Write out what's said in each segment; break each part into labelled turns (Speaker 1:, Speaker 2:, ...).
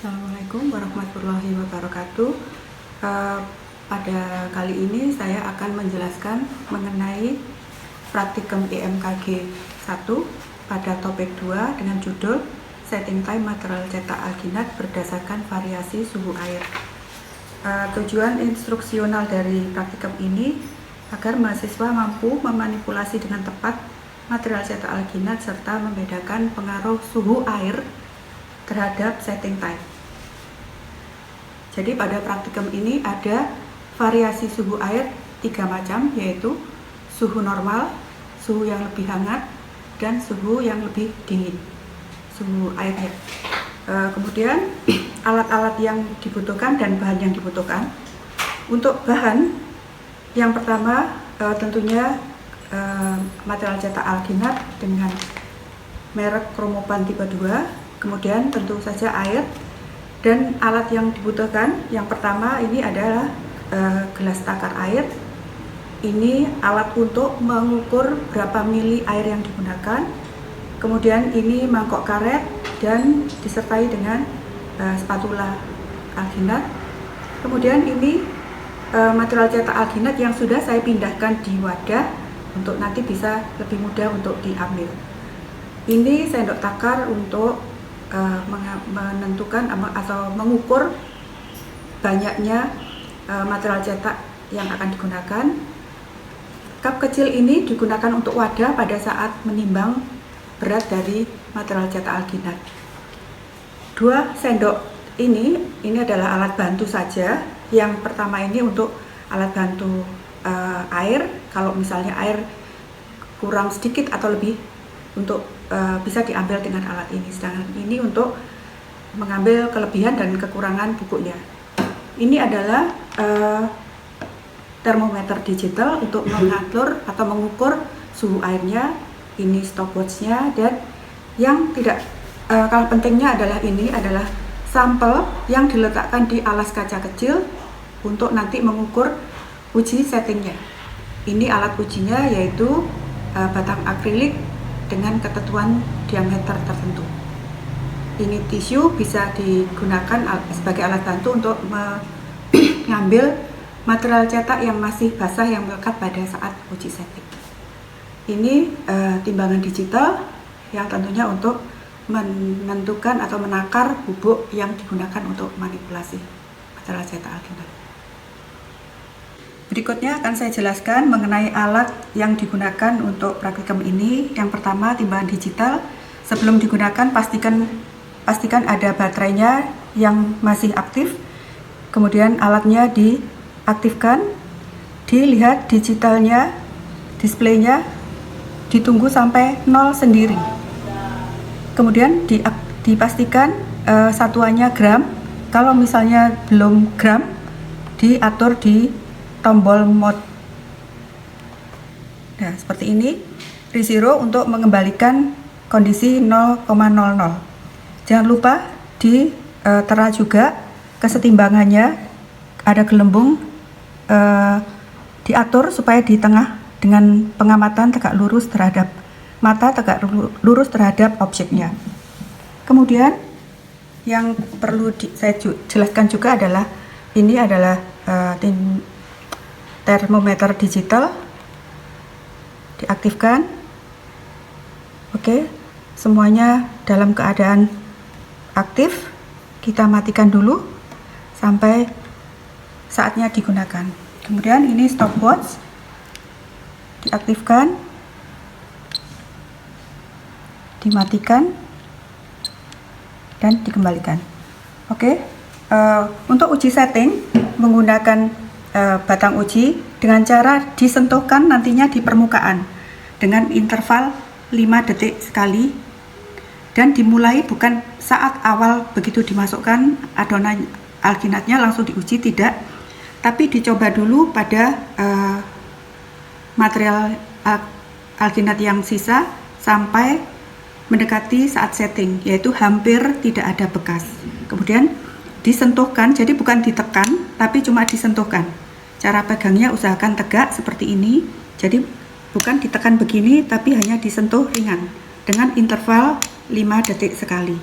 Speaker 1: Assalamualaikum warahmatullahi wabarakatuh. Pada kali ini saya akan menjelaskan mengenai praktikum IMKG 1 pada topik 2 dengan judul Setting Time Material Cetak Alginat berdasarkan variasi suhu air. Tujuan instruksional dari praktikum ini agar mahasiswa mampu memanipulasi dengan tepat material cetak alginat serta membedakan pengaruh suhu air terhadap setting time. Jadi pada praktikum ini ada variasi suhu air 3 macam, yaitu suhu normal, suhu yang lebih hangat, dan suhu yang lebih dingin, suhu airnya. Kemudian alat-alat yang dibutuhkan dan bahan yang dibutuhkan. Untuk bahan, yang pertama tentunya material cetak alginat dengan merek Kromopan tipe 2. Kemudian tentu saja air, dan alat yang dibutuhkan yang pertama ini adalah gelas takar air. Ini alat untuk mengukur berapa mili air yang digunakan. Kemudian ini mangkok karet dan disertai dengan spatula alginat. Kemudian ini material cetak alginat yang sudah saya pindahkan di wadah untuk nanti bisa lebih mudah untuk diambil. Ini sendok takar untuk menentukan atau mengukur banyaknya material cetak yang akan digunakan. Cup kecil ini digunakan untuk wadah pada saat menimbang berat dari material cetak alginat. 2 sendok ini adalah alat bantu saja. Yang pertama ini untuk alat bantu air, kalau misalnya air kurang sedikit atau lebih, untuk bisa diambil dengan alat ini. Sedangkan ini untuk mengambil kelebihan dan kekurangan bubuknya. Ini adalah termometer digital untuk mengatur atau mengukur suhu airnya. Ini stopwatchnya, dan yang tidak kalah pentingnya adalah ini adalah sampel yang diletakkan di alas kaca kecil untuk nanti mengukur uji settingnya. Ini alat ujinya yaitu batang akrilik dengan ketentuan diameter tertentu. Ini tisu bisa digunakan sebagai alat bantu untuk mengambil material cetak yang masih basah yang melekat pada saat uji setting. Ini timbangan digital yang tentunya untuk menentukan atau menakar bubuk yang digunakan untuk manipulasi material cetak alginat. Berikutnya akan saya jelaskan mengenai alat yang digunakan untuk praktikum ini. Yang pertama, timbangan digital. Sebelum digunakan pastikan ada baterainya yang masih aktif. Kemudian alatnya diaktifkan, dilihat digitalnya, displaynya, ditunggu sampai 0 sendiri. Kemudian dipastikan satuannya gram. Kalau misalnya belum gram, diatur di tombol mode. Nah, seperti ini. Rezero untuk mengembalikan kondisi 0,00. Jangan lupa ditera juga kesetimbangannya. Ada gelembung, diatur supaya di tengah dengan pengamatan tegak lurus terhadap mata, tegak lurus terhadap objeknya. Kemudian yang perlu saya jelaskan juga adalah ini adalah termometer digital. Diaktifkan. Oke, semuanya dalam keadaan aktif. Kita matikan dulu sampai saatnya digunakan. Kemudian ini stopwatch, diaktifkan, dimatikan, dan dikembalikan. Oke, untuk uji setting menggunakan batang uji dengan cara disentuhkan nantinya di permukaan dengan interval 5 detik sekali, dan dimulai bukan saat awal begitu dimasukkan adonan alginatnya langsung diuji, tidak, tapi dicoba dulu pada material alginat yang sisa sampai mendekati saat setting, yaitu hampir tidak ada bekas. Kemudian disentuhkan, jadi bukan ditekan tapi cuma disentuhkan. Cara pegangnya usahakan tegak seperti ini, jadi bukan ditekan begini tapi hanya disentuh ringan dengan interval 5 detik sekali.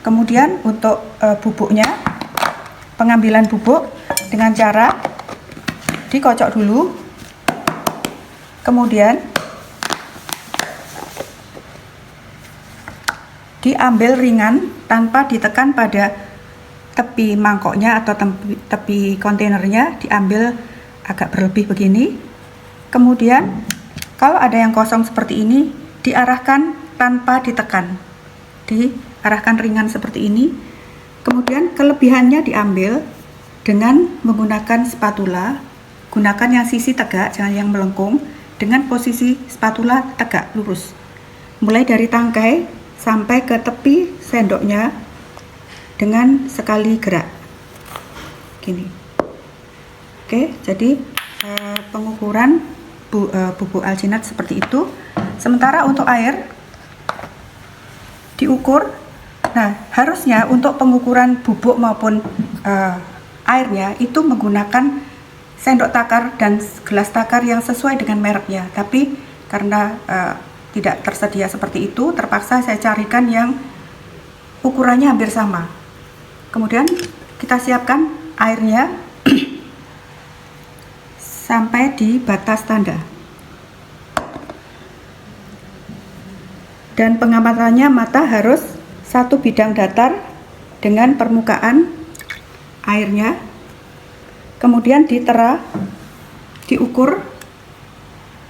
Speaker 1: Kemudian untuk bubuknya, pengambilan bubuk dengan cara dikocok dulu, kemudian diambil ringan tanpa ditekan pada tepi mangkoknya atau tepi kontainernya, diambil agak berlebih begini. Kemudian kalau ada yang kosong seperti ini, diarahkan tanpa ditekan, diarahkan ringan seperti ini. Kemudian kelebihannya diambil dengan menggunakan spatula. Gunakan yang sisi tegak, jangan yang melengkung, dengan posisi spatula tegak lurus, mulai dari tangkai sampai ke tepi sendoknya dengan sekali gerak gini. Oke, jadi pengukuran bubuk alginat seperti itu. Sementara untuk air diukur. Nah, harusnya untuk pengukuran bubuk maupun airnya itu menggunakan sendok takar dan gelas takar yang sesuai dengan mereknya. Tapi karena tidak tersedia seperti itu, terpaksa saya carikan yang ukurannya hampir sama. Kemudian kita siapkan airnya sampai di batas tanda. Dan pengamatannya mata harus satu bidang datar dengan permukaan airnya. Kemudian ditera, diukur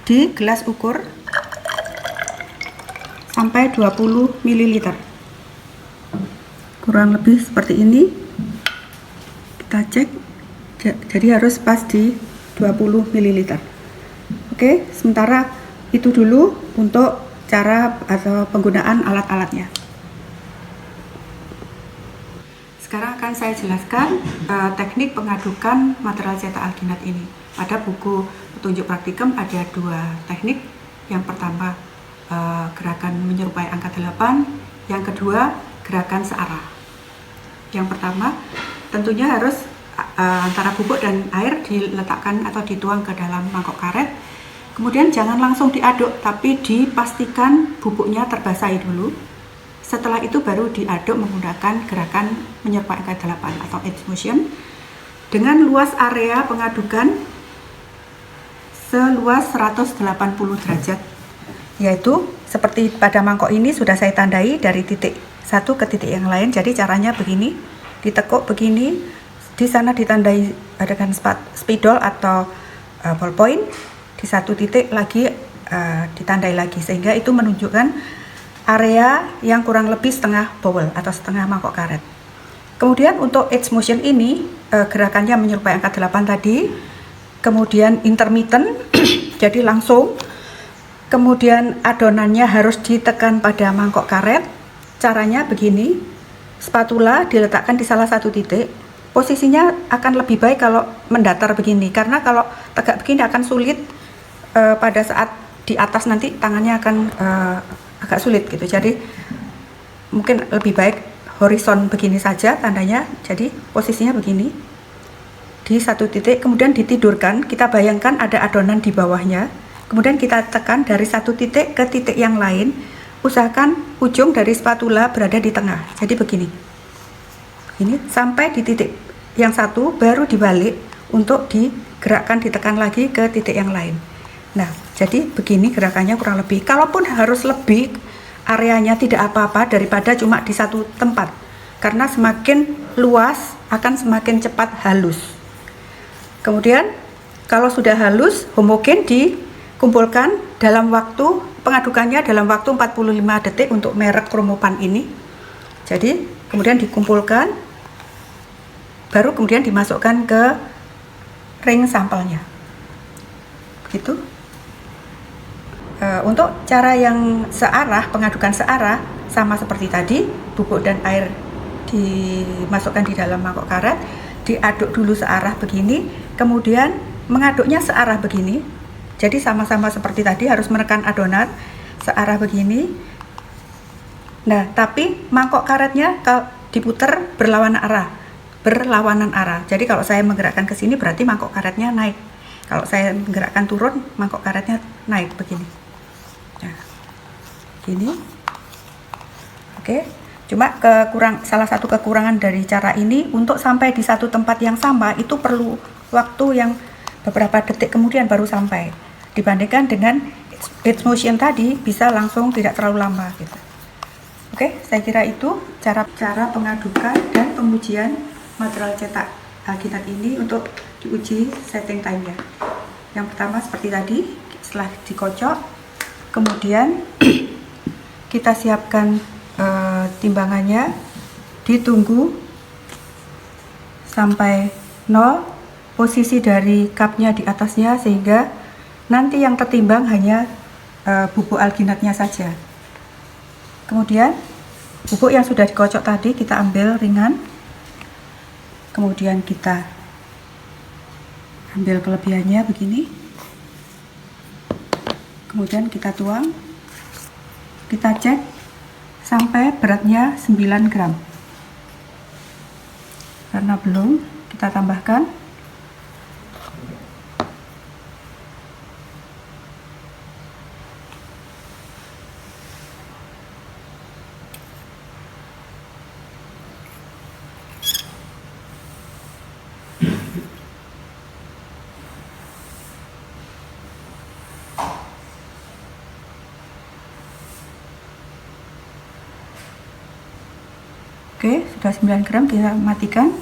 Speaker 1: di gelas ukur sampai 20 ml. Kurang lebih seperti ini. Kita cek. Jadi harus pas di 20 ml. Oke, sementara itu dulu untuk cara atau penggunaan alat-alatnya. Sekarang akan saya jelaskan teknik pengadukan material cetak alginat ini. Pada buku petunjuk praktikum ada dua teknik. Yang pertama gerakan menyerupai angka 8, yang kedua gerakan searah. Yang pertama tentunya harus antara bubuk dan air diletakkan atau dituang ke dalam mangkok karet. Kemudian jangan langsung diaduk, tapi dipastikan bubuknya terbasahi dulu. Setelah itu baru diaduk menggunakan gerakan menyerupai angka 8 atau edge motion dengan luas area pengadukan seluas 180 derajat, yaitu seperti pada mangkok ini sudah saya tandai dari titik satu ke titik yang lain. Jadi caranya begini, ditekuk begini, di sana ditandai dengan spidol atau ballpoint, di satu titik lagi ditandai lagi, sehingga itu menunjukkan area yang kurang lebih setengah bowl atau setengah mangkok karet. Kemudian untuk edge motion ini gerakannya menyerupai angka 8 tadi, kemudian intermittent jadi langsung, kemudian adonannya harus ditekan pada mangkok karet. Caranya begini, spatula diletakkan di salah satu titik. Posisinya akan lebih baik kalau mendatar begini, karena kalau tegak begini akan sulit pada saat di atas nanti tangannya akan agak sulit gitu. Jadi mungkin lebih baik horizon begini saja tandanya. Jadi posisinya begini di satu titik, kemudian ditidurkan. Kita bayangkan ada adonan di bawahnya, kemudian kita tekan dari satu titik ke titik yang lain. Usahakan ujung dari spatula berada di tengah. Jadi begini, ini sampai di titik yang satu, baru dibalik untuk digerakkan, ditekan lagi ke titik yang lain. Nah, jadi begini gerakannya kurang lebih. Kalaupun harus lebih, areanya tidak apa-apa daripada cuma di satu tempat. Karena semakin luas akan semakin cepat halus. Kemudian kalau sudah halus, homogen dikumpulkan dalam waktu, pengadukannya dalam waktu 45 detik untuk merek Chromopan ini. Jadi kemudian dikumpulkan, baru kemudian dimasukkan ke ring sampelnya. Gitu. Untuk cara yang searah, pengadukan searah sama seperti tadi, bubuk dan air dimasukkan di dalam mangkok karet, diaduk dulu searah begini, kemudian mengaduknya searah begini. Jadi sama-sama seperti tadi, harus menekan adonan searah begini. Nah, tapi mangkok karetnya kalau diputar berlawanan arah. Jadi kalau saya menggerakkan ke sini berarti mangkok karetnya naik. Kalau saya menggerakkan turun, mangkok karetnya naik begini. Nah, gini. Oke. Cuma salah satu kekurangan dari cara ini, untuk sampai di satu tempat yang sama itu perlu waktu yang beberapa detik kemudian baru sampai, dibandingkan dengan edge motion tadi bisa langsung tidak terlalu lama gitu. Oke, saya kira itu cara pengadukan dan pengujian material cetak Alginat ini untuk diuji setting time-nya. Yang pertama seperti tadi, setelah dikocok, kemudian kita siapkan timbangannya, ditunggu sampai 0, posisi dari cupnya di atasnya, sehingga nanti yang tertimbang hanya bubuk alginatnya saja. Kemudian bubuk yang sudah dikocok tadi kita ambil ringan, kemudian kita ambil kelebihannya begini, kemudian kita tuang, kita cek sampai beratnya 9 gram. Karena belum, kita tambahkan. Oke, sudah 9 gram, kita matikan.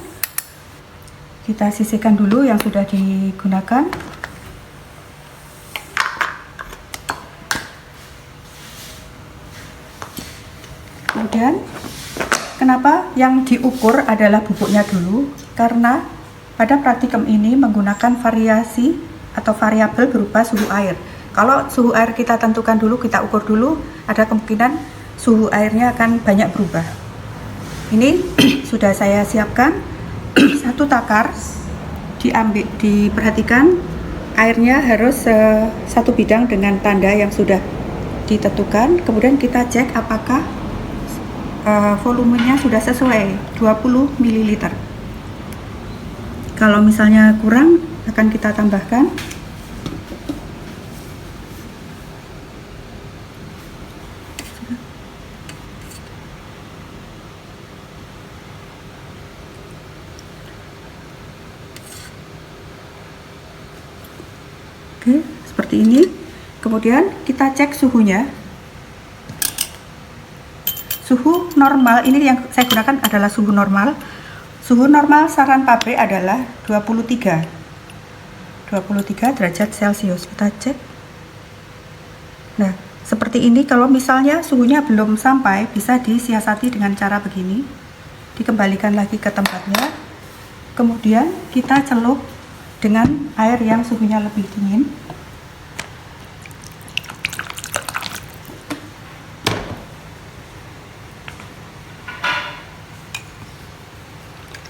Speaker 1: Kita sisihkan dulu yang sudah digunakan. Kemudian, kenapa yang diukur adalah bubuknya dulu? Karena pada praktikum ini menggunakan variasi atau variabel berupa suhu air. Kalau suhu air kita tentukan dulu, kita ukur dulu, ada kemungkinan suhu airnya akan banyak berubah. Ini sudah saya siapkan satu takar, diperhatikan airnya harus satu bidang dengan tanda yang sudah ditentukan. Kemudian kita cek apakah volumenya sudah sesuai 20 ml. Kalau misalnya kurang, akan kita tambahkan. Oke, seperti ini. Kemudian kita cek suhunya. Suhu normal, ini yang saya gunakan adalah suhu normal. Suhu normal saran pabrik adalah 23 derajat Celcius. Kita cek. Nah, seperti ini. Kalau misalnya suhunya belum sampai, bisa disiasati dengan cara begini. Dikembalikan lagi ke tempatnya. Kemudian kita celup dengan air yang suhunya lebih dingin.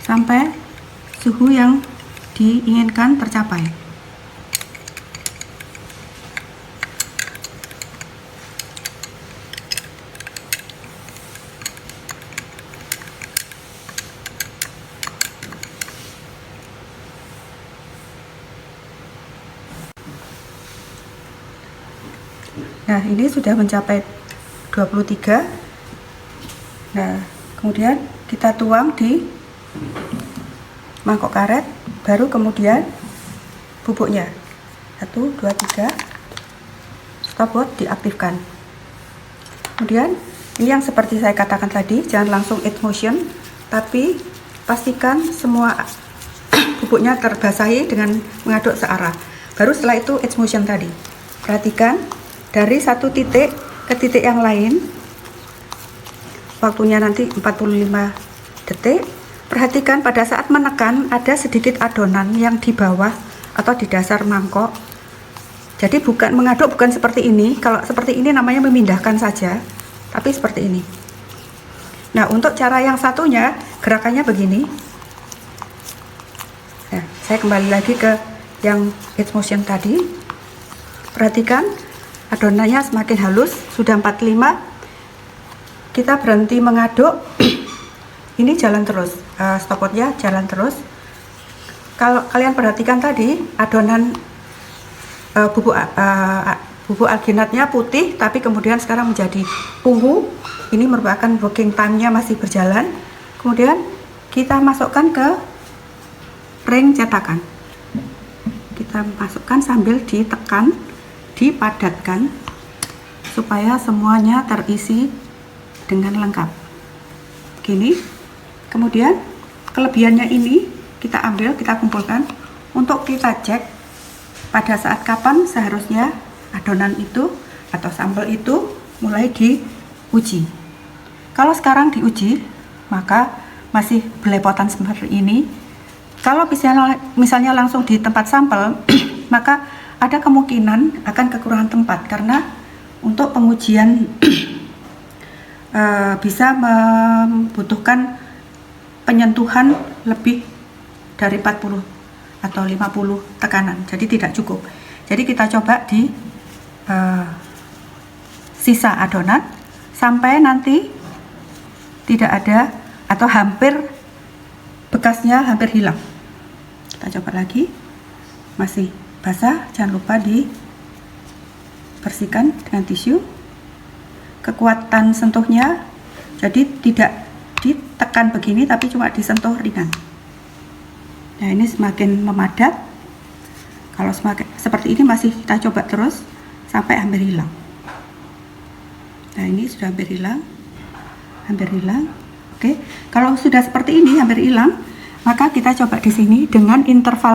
Speaker 1: Sampai suhu yang diinginkan tercapai. Nah, ini sudah mencapai 23. Nah, kemudian kita tuang di mangkok karet, baru kemudian bubuknya 1, 2, 3, stopwatch diaktifkan. Kemudian ini yang seperti saya katakan tadi, jangan langsung edge motion, tapi pastikan semua bubuknya terbasahi dengan mengaduk searah. Baru setelah itu edge motion tadi. Perhatikan dari satu titik ke titik yang lain, waktunya nanti 45 detik. Perhatikan pada saat menekan ada sedikit adonan yang di bawah atau di dasar mangkok. Jadi bukan mengaduk, bukan seperti ini. Kalau seperti ini namanya memindahkan saja, tapi seperti ini. Nah, untuk cara yang satunya gerakannya begini. Nah, saya kembali lagi ke yang edge motion tadi. Perhatikan adonannya semakin halus, sudah 45. Kita berhenti mengaduk. Ini jalan terus, stopwatchnya jalan terus. Kalau kalian perhatikan tadi, adonan bubuk alginatnya putih, tapi kemudian sekarang menjadi ungu. ini merupakan working time-nya masih berjalan. Kemudian kita masukkan ke ring cetakan. Kita masukkan sambil ditekan, dipadatkan supaya semuanya terisi dengan lengkap. Begini. Kemudian kelebihannya ini kita ambil, kita kumpulkan untuk kita cek pada saat kapan seharusnya adonan itu atau sambal itu mulai diuji. Kalau sekarang diuji, maka masih belepotan seperti ini. Kalau misalnya langsung di tempat sampel, maka ada kemungkinan akan kekurangan tempat karena untuk pengujian bisa membutuhkan penyentuhan lebih dari 40 atau 50 tekanan, jadi tidak cukup. Jadi kita coba di sisa adonan sampai nanti tidak ada atau hampir bekasnya hampir hilang. Kita coba lagi, masih basah, jangan lupa dibersihkan dengan tisu. Kekuatan sentuhnya jadi tidak ditekan begini tapi cuma disentuh ringan. Nah, ini semakin memadat. Kalau semakin seperti ini masih kita coba terus sampai hampir hilang. Nah, ini sudah hampir hilang. Hampir hilang. Oke. Kalau sudah seperti ini hampir hilang, maka kita coba di sini dengan interval